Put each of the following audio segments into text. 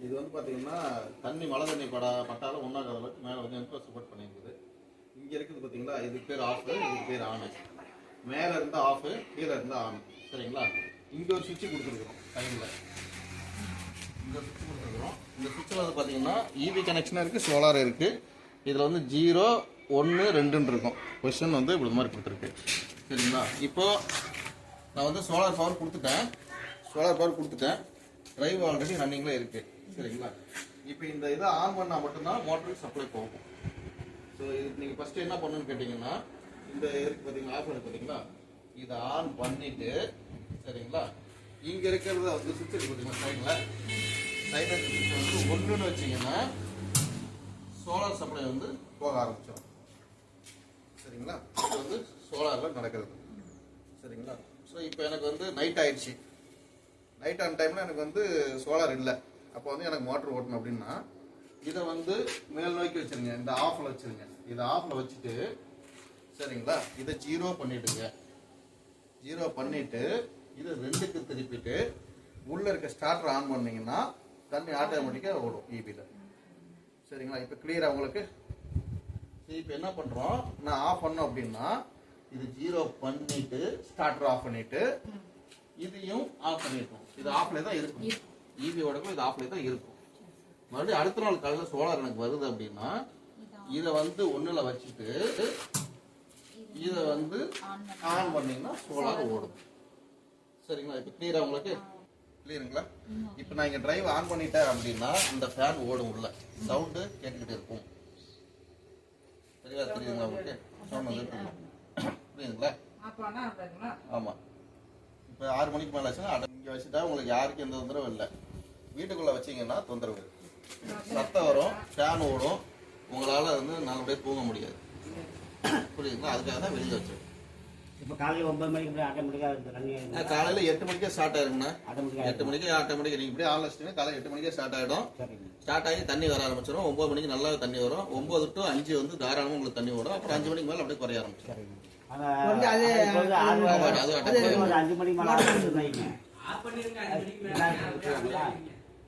இது வந்து பார்த்தீங்கன்னா தண்ணி மழை தண்ணி பட்டாலும் ஒன்றாகாத அளவுக்கு மேலே வந்து என்ட்ரோ சப்போர்ட் பண்ணியிருக்குது. இங்கே இருக்குது பார்த்தீங்களா, இதுக்கு பேர் ஆஃபு, இதுக்கு பேர் ஆனு. மேலே இருந்தால் ஆஃபு, கீழே இருந்தால் ஆனு. சரிங்களா? இங்கே ஒரு சுவிட்சு கொடுத்துருக்குறோம் டைமில். இந்த சுவிட்ச் கொடுத்துருக்குறோம். இந்த சுவிட்சில் வந்து பார்த்தீங்கன்னா இவி கனெக்ஷனாக இருக்குது, சோலார் இருக்குது. இதில் வந்து 0, 1, 2 இருக்கும். பொசிஷன் வந்து இப்படி மாதிரி கொடுத்துருக்கு. சரிங்களா? இப்போது நான் வந்து சோலார் பவர் கொடுத்துட்டேன். ட்ரைவ் ஆல்ரெடி ரன்னிங்கில் இருக்குது. சரிங்களா? இப்போ இந்த இதை ஆன் பண்ணால் மட்டும்தான் மோட்டருக்கு சப்ளை போகும். ஸோ இதுக்கு நீங்கள் ஃபஸ்ட்டு என்ன பண்ணணும்னு கேட்டிங்கன்னா, இந்த இதுக்கு பார்த்தீங்கன்னா ஆஃப் பண்ணி பார்த்தீங்களா, இதை ஆன் பண்ணிவிட்டு, சரிங்களா, இங்கே இருக்கிறத வந்து சுவிட்ச் இருக்கு பார்த்தீங்கன்னா சைடில் சுவிட்ச் வந்து 1ன்னு வச்சிங்கன்னா சோலார் சப்ளை வந்து போக ஆரம்பிச்சிடும். சரிங்களா? இது வந்து சோலாரில் நடக்கிறது. சரிங்களா? ஸோ இப்போ எனக்கு வந்து நைட் ஆயிடுச்சு. நைட் ஆன் டைமில் எனக்கு வந்து சோலார் இல்லை. அப்போ வந்து எனக்கு மோட்டர் ஓட்டணும் அப்படின்னா இதை வந்து மேல் நோக்கி வச்சுருங்க. இந்த ஆஃபில் வச்சுருங்க. இதை ஆஃபில் வச்சுட்டு, சரிங்களா, இதை 0 பண்ணிவிடுங்க. 0 பண்ணிவிட்டு இதை 2க்கு திருப்பிட்டு உள்ளே இருக்க ஸ்டார்டர் ஆன் பண்ணிங்கன்னா தண்ணி ஆட்டோமேட்டிக்காக ஓடும் ஈபியில். சரிங்களா? இப்போ கிளியராக உங்களுக்கு. இப்போ என்ன பண்ணுறோம், நான் ஆஃப் பண்ணோம் அப்படின்னா இது 0 பண்ணிவிட்டு ஸ்டார்டர் ஆஃப் பண்ணிவிட்டு இதையும் ஆஃப் பண்ணிருக்கோம். இது ஆஃப்ல தான் இருக்கும். ஈபி ஓடக்கும் இது ஆஃப்ல தான் இருக்கும். மறுபடியும் அடுத்த நாள் காலையில் சோலார் எனக்கு வருது அப்படின்னா இதை வந்து 1ல் வச்சுட்டு இதை வந்து ஆன் பண்ணீங்கன்னா சோலார் ஓடும். சரிங்களா? இப்போ கிளியரா உங்களுக்கு? கிளியருங்களா? இப்போ நான் இங்கே டிரைவ் ஆன் பண்ணிட்டேன் அப்படின்னா இந்த ஃபேன் ஓடும், உள்ள சவுண்டு கேட்டுக்கிட்டு இருக்கும். சரிங்களா? தெரியுதுங்களா உங்களுக்கு? சவுண்ட் வந்து புரியுதுங்களா? ஆமாம். இப்போ 6 மணிக்கு மேலே ஆச்சுன்னா இங்கே வச்சுட்டா உங்களுக்கு யாருக்கும் எந்த தொந்தரவும் இல்லை. வீட்டுக்குள்ளே வச்சிங்கன்னா தொந்தரவு, சத்தம் வரும், ஃபேன் ஓடும், உங்களால் வந்து நல்லபடியாக தூங்க முடியாது. புரியுதுங்களா? அதுக்காக தான் வெளியில் வச்சோம். இப்போ காலையில் 9 மணிக்கு ஆட்டோமேட்டிக்காக காலையில் 8 மணிக்கே ஸ்டார்ட் ஆயிருங்கண்ணா. 8 மணிக்கு ஆட்டோமேட்டிக் நீங்கள் இப்படியே ஆன் வச்சிட்டீங்கன்னா காலையில் 8 மணிக்கே ஸ்டார்ட் ஆகிடும். ஸ்டார்ட் ஆகி தண்ணி வர ஆரம்பிச்சிடும். 9 மணிக்கு நல்லா தண்ணி வரும். 9 to 5 வந்து தாராளமாக உங்களுக்கு தண்ணி வரும். அப்புறம் 5 மணிக்கு மேலே அப்படியே குறைய ஆரம்பிச்சிடும்.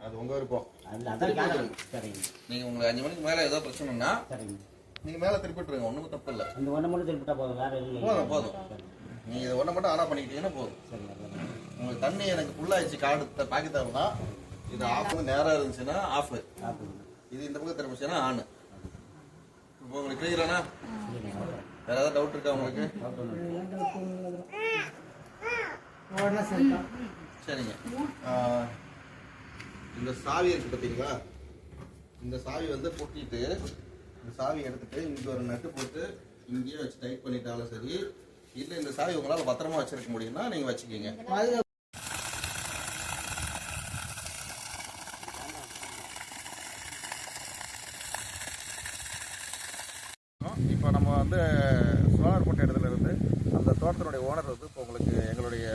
அது உங்க விருப்பம். நீங்க உங்களுக்கு 5 மணிக்கு மேல ஏதோ பிரச்சனைனா நீங்க மேல திருப்பிட்டுருங்க. ஒண்ணும் தப்பு இல்லை. இந்த ஒண்ணு மட்டும் திருப்பிட்டா போதும், வேற எதுவும் போதும். நீங்க இதை ஒண்ணு மட்டும் ஆனா பண்ணிக்கிட்டீங்கன்னா போதும். உங்களுக்கு தண்ணி எனக்கு ஃபுல் ஆயிடுச்சு, கார்டு பாக்கி தரணும்னா இது ஆஃப் நேரம் இருந்துச்சுன்னா ஆஃப், இது இந்த பக்கம் திரும்பிச்சுன்னா ஆனு. இப்போ உங்களுக்கு கிளியரானா? வேற ஏதாவது டவுட் இருக்கா உங்களுக்கு? சரிங்க. இந்த சாவி இருக்கு பார்த்தீங்களா, இந்த சாவி வந்து பொட்டிட்டு இந்த சாவி எடுத்துட்டு இங்கே ஒரு நட்டு போட்டு இங்கேயே வச்சு டைட் பண்ணிட்டாலும் சரி, இல்லை இந்த சாவி உங்களால் பத்திரமா வச்சிருக்க முடியும்னா நீங்கள் வச்சுக்கிங்க. இப்போ நம்ம வந்து சோலார் போட்ட இடத்துல இருந்து அந்த தோட்டத்தினுடைய ஓனர் வந்து இப்போ உங்களுக்கு எங்களுடைய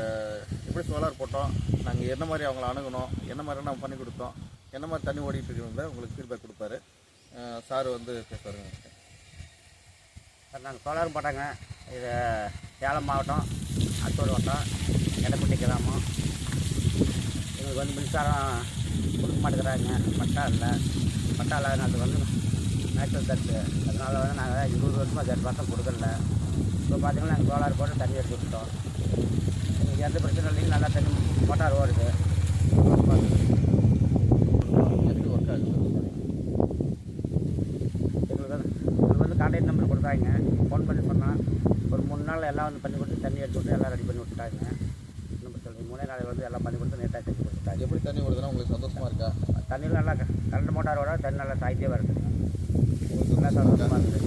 எப்படி சோலார் போட்டோம், நாங்கள் என்ன மாதிரி அவங்கள அணுகணும், என்ன மாதிரி நம்ம பண்ணி கொடுத்தோம், என்ன மாதிரி தண்ணி ஓடிட்டு இருக்கிறத உங்களுக்கு ஃபீட்பேக் கொடுப்பாரு. சார் வந்து பேசுவாருங்க. சார் நாங்கள் சோலார் போட்டாங்க. இது சேலம் மாவட்டம் அத்தூர் வட்டம் எடப்பட்டி கிராமம். எங்களுக்கு வந்து மின்சாரம் கொடுக்க மாட்டேங்கிறாங்க. பட்டா இல்லாதனால வந்து நேச்சுரல் தட்டு, அதனால வந்து நாங்கள் 20 வருஷமாக 10% கொடுக்கல. இப்போ பார்த்தீங்கன்னா நாங்கள் சோலார் போட்டு தண்ணி எடுத்து விட்டோம். எங்களுக்கு எந்த பிரச்சனை இல்லைங்க, நல்லா தண்ணி மோட்டார் ஓடுது. எப்படி ஒர்க் ஆகுது? எங்களுக்கு வந்து கான்டாக்ட் நம்பர் கொடுத்தாங்க. ஃபோன் பண்ணி சொன்னால் ஒரு 3 நாள் எல்லாம் வந்து பண்ணி கொடுத்து தண்ணி எடுத்து விட்டு எல்லாம் ரெடி பண்ணி விட்டுட்டாங்க. நம்பர் சொல்லுங்கள். 3 நாள் வந்து எல்லாம் பண்ணி கொடுத்து நீட்டாக செஞ்சு கொடுத்துட்டாங்க. எப்படி தண்ணி ஓடுதுன்னா உங்களுக்கு சந்தோஷமாக இருக்கா? தண்ணியில் நல்லா கரண்ட் மோட்டாரோட தண்ணி நல்லா சாய்த்தே வருது. நல்லா சந்தோஷமாக இருக்குது.